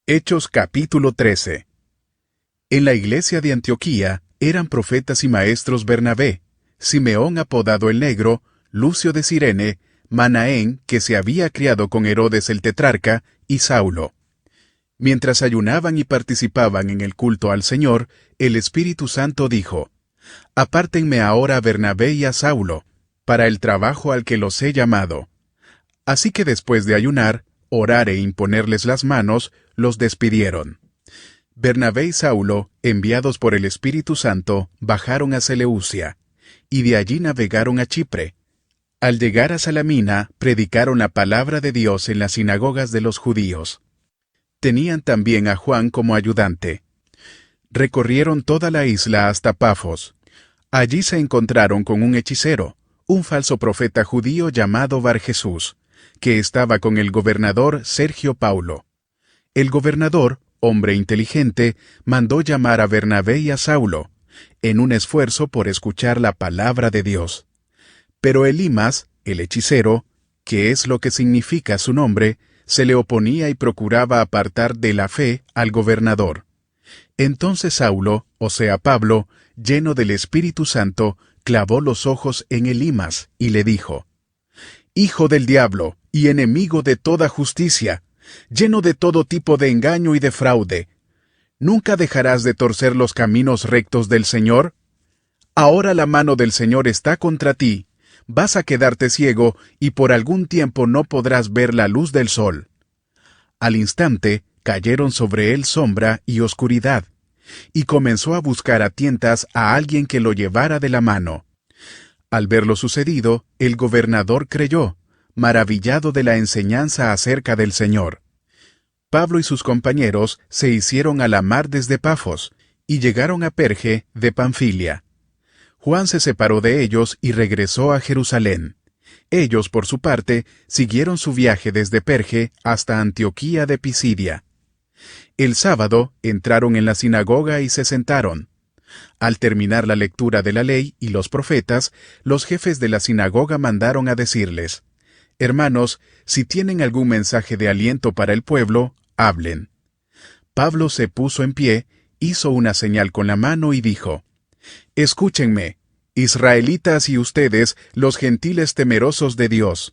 Hechos capítulo 13. En la iglesia de Antioquía eran profetas y maestros Bernabé, Simeón apodado el Negro, Lucio de Cirene, Manaén, que se había criado con Herodes el tetrarca, y Saulo. Mientras ayunaban y participaban en el culto al Señor, el Espíritu Santo dijo: «Apártenme ahora a Bernabé y a Saulo, para el trabajo al que los he llamado». Así que después de ayunar, orar e imponerles las manos, los despidieron. Bernabé y Saulo, enviados por el Espíritu Santo, bajaron a Seleucia, y de allí navegaron a Chipre. Al llegar a Salamina, predicaron la palabra de Dios en las sinagogas de los judíos. Tenían también a Juan como ayudante. Recorrieron toda la isla hasta Pafos. Allí se encontraron con un hechicero, un falso profeta judío llamado Barjesús, que estaba con el gobernador Sergio Paulo. El gobernador, hombre inteligente, mandó llamar a Bernabé y a Saulo, en un esfuerzo por escuchar la palabra de Dios. Pero Elimas, el hechicero, que es lo que significa su nombre, se le oponía y procuraba apartar de la fe al gobernador. Entonces Saulo, o sea Pablo, lleno del Espíritu Santo, clavó los ojos en Elimas y le dijo: «Hijo del diablo y enemigo de toda justicia, lleno de todo tipo de engaño y de fraude, ¿nunca dejarás de torcer los caminos rectos del Señor? Ahora la mano del Señor está contra ti, vas a quedarte ciego y por algún tiempo no podrás ver la luz del sol». Al instante cayeron sobre él sombra y oscuridad, y comenzó a buscar a tientas a alguien que lo llevara de la mano. Al ver lo sucedido, el gobernador creyó, maravillado de la enseñanza acerca del Señor. Pablo y sus compañeros se hicieron a la mar desde Pafos, y llegaron a Perge de Panfilia. Juan se separó de ellos y regresó a Jerusalén. Ellos, por su parte, siguieron su viaje desde Perge hasta Antioquía de Pisidia. El sábado entraron en la sinagoga y se sentaron. Al terminar la lectura de la ley y los profetas, los jefes de la sinagoga mandaron a decirles: «Hermanos, si tienen algún mensaje de aliento para el pueblo, hablen». Pablo se puso en pie, hizo una señal con la mano y dijo: «Escúchenme, israelitas y ustedes, los gentiles temerosos de Dios.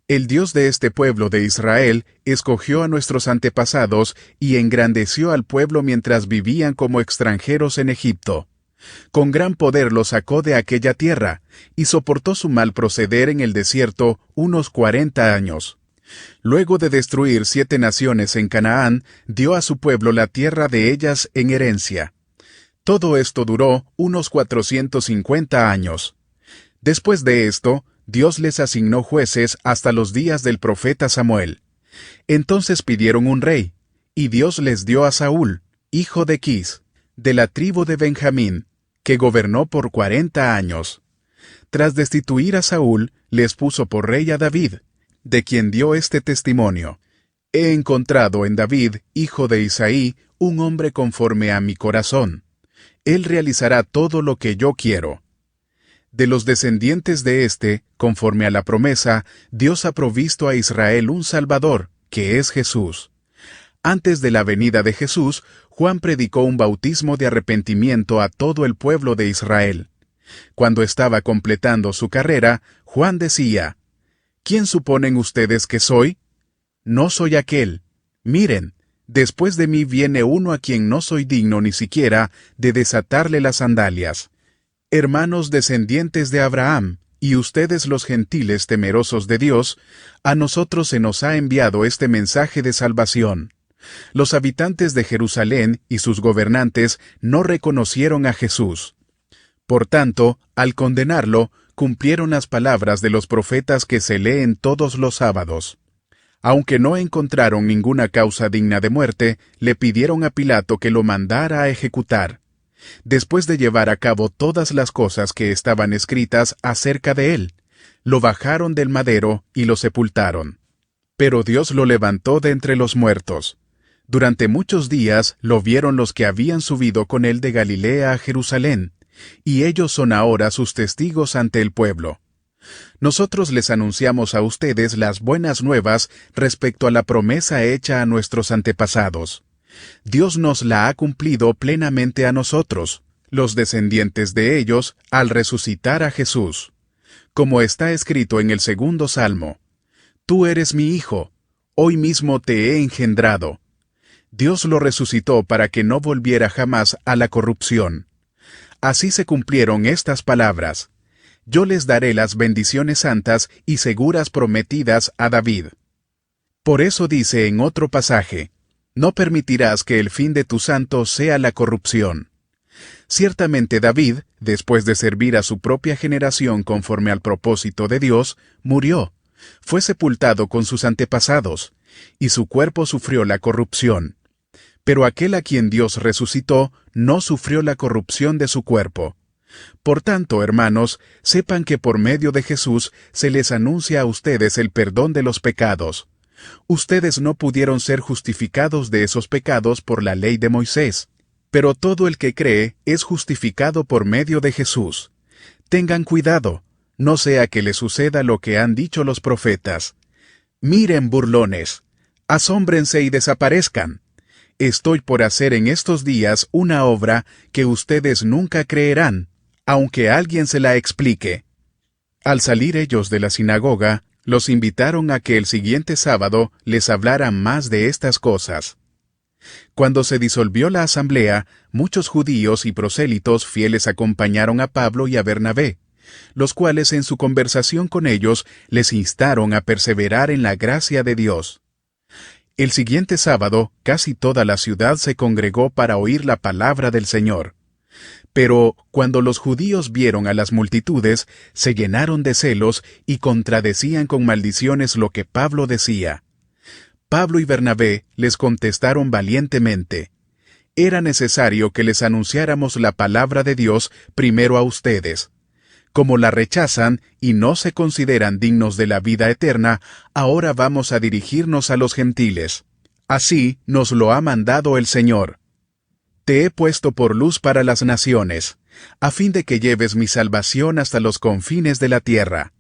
El Dios de este pueblo de Israel escogió a nuestros antepasados y engrandeció al pueblo mientras vivían como extranjeros en Egipto. Con gran poder los sacó de aquella tierra, y soportó su mal proceder en el desierto unos 40 años. Luego de destruir 7 naciones en Canaán, dio a su pueblo la tierra de ellas en herencia. Todo esto duró unos 450 años. Después de esto, Dios les asignó jueces hasta los días del profeta Samuel. Entonces pidieron un rey, y Dios les dio a Saúl, hijo de Quis, de la tribu de Benjamín, que gobernó por 40 años. Tras destituir a Saúl, les puso por rey a David, de quien dio este testimonio: «He encontrado en David, hijo de Isaí, un hombre conforme a mi corazón. Él realizará todo lo que yo quiero». De los descendientes de éste, conforme a la promesa, Dios ha provisto a Israel un Salvador, que es Jesús. Antes de la venida de Jesús, Juan predicó un bautismo de arrepentimiento a todo el pueblo de Israel. Cuando estaba completando su carrera, Juan decía: «¿Quién suponen ustedes que soy? No soy aquel. Miren, después de mí viene uno a quien no soy digno ni siquiera de desatarle las sandalias». Hermanos descendientes de Abraham, y ustedes los gentiles temerosos de Dios, a nosotros se nos ha enviado este mensaje de salvación. Los habitantes de Jerusalén y sus gobernantes no reconocieron a Jesús. Por tanto, al condenarlo, cumplieron las palabras de los profetas que se leen todos los sábados. Aunque no encontraron ninguna causa digna de muerte, le pidieron a Pilato que lo mandara a ejecutar. Después de llevar a cabo todas las cosas que estaban escritas acerca de él, lo bajaron del madero y lo sepultaron. Pero Dios lo levantó de entre los muertos. Durante muchos días lo vieron los que habían subido con él de Galilea a Jerusalén, y ellos son ahora sus testigos ante el pueblo. Nosotros les anunciamos a ustedes las buenas nuevas respecto a la promesa hecha a nuestros antepasados. Dios nos la ha cumplido plenamente a nosotros, los descendientes de ellos, al resucitar a Jesús. Como está escrito en el 2 Salmo, «Tú eres mi hijo, hoy mismo te he engendrado». Dios lo resucitó para que no volviera jamás a la corrupción. Así se cumplieron estas palabras: «Yo les daré las bendiciones santas y seguras prometidas a David». Por eso dice en otro pasaje, «No permitirás que el fin de tu santo sea la corrupción». Ciertamente David, después de servir a su propia generación conforme al propósito de Dios, murió, fue sepultado con sus antepasados, y su cuerpo sufrió la corrupción. Pero aquel a quien Dios resucitó no sufrió la corrupción de su cuerpo. Por tanto, hermanos, sepan que por medio de Jesús se les anuncia a ustedes el perdón de los pecados. Ustedes no pudieron ser justificados de esos pecados por la ley de Moisés, pero todo el que cree es justificado por medio de Jesús. Tengan cuidado, no sea que les suceda lo que han dicho los profetas. Miren, burlones, asómbrense y desaparezcan. Estoy por hacer en estos días una obra que ustedes nunca creerán, aunque alguien se la explique. Al salir ellos de la sinagoga, los invitaron a que el siguiente sábado les hablaran más de estas cosas. Cuando se disolvió la asamblea, muchos judíos y prosélitos fieles acompañaron a Pablo y a Bernabé, los cuales en su conversación con ellos les instaron a perseverar en la gracia de Dios. El siguiente sábado, casi toda la ciudad se congregó para oír la palabra del Señor. Pero cuando los judíos vieron a las multitudes, se llenaron de celos y contradecían con maldiciones lo que Pablo decía. Pablo y Bernabé les contestaron valientemente: «Era necesario que les anunciáramos la palabra de Dios primero a ustedes. Como la rechazan y no se consideran dignos de la vida eterna, ahora vamos a dirigirnos a los gentiles. Así nos lo ha mandado el Señor. Te he puesto por luz para las naciones, a fin de que lleves mi salvación hasta los confines de la tierra».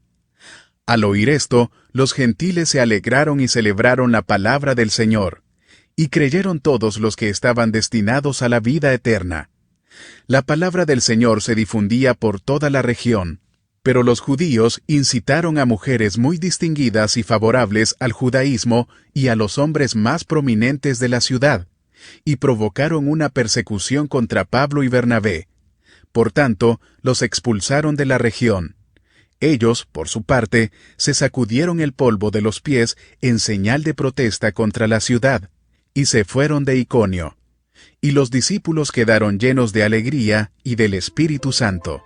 Al oír esto, los gentiles se alegraron y celebraron la palabra del Señor, y creyeron todos los que estaban destinados a la vida eterna. La palabra del Señor se difundía por toda la región, pero los judíos incitaron a mujeres muy distinguidas y favorables al judaísmo y a los hombres más prominentes de la ciudad, y provocaron una persecución contra Pablo y Bernabé. Por tanto, los expulsaron de la región. Ellos, por su parte, se sacudieron el polvo de los pies en señal de protesta contra la ciudad, y se fueron de Iconio. Y los discípulos quedaron llenos de alegría y del Espíritu Santo.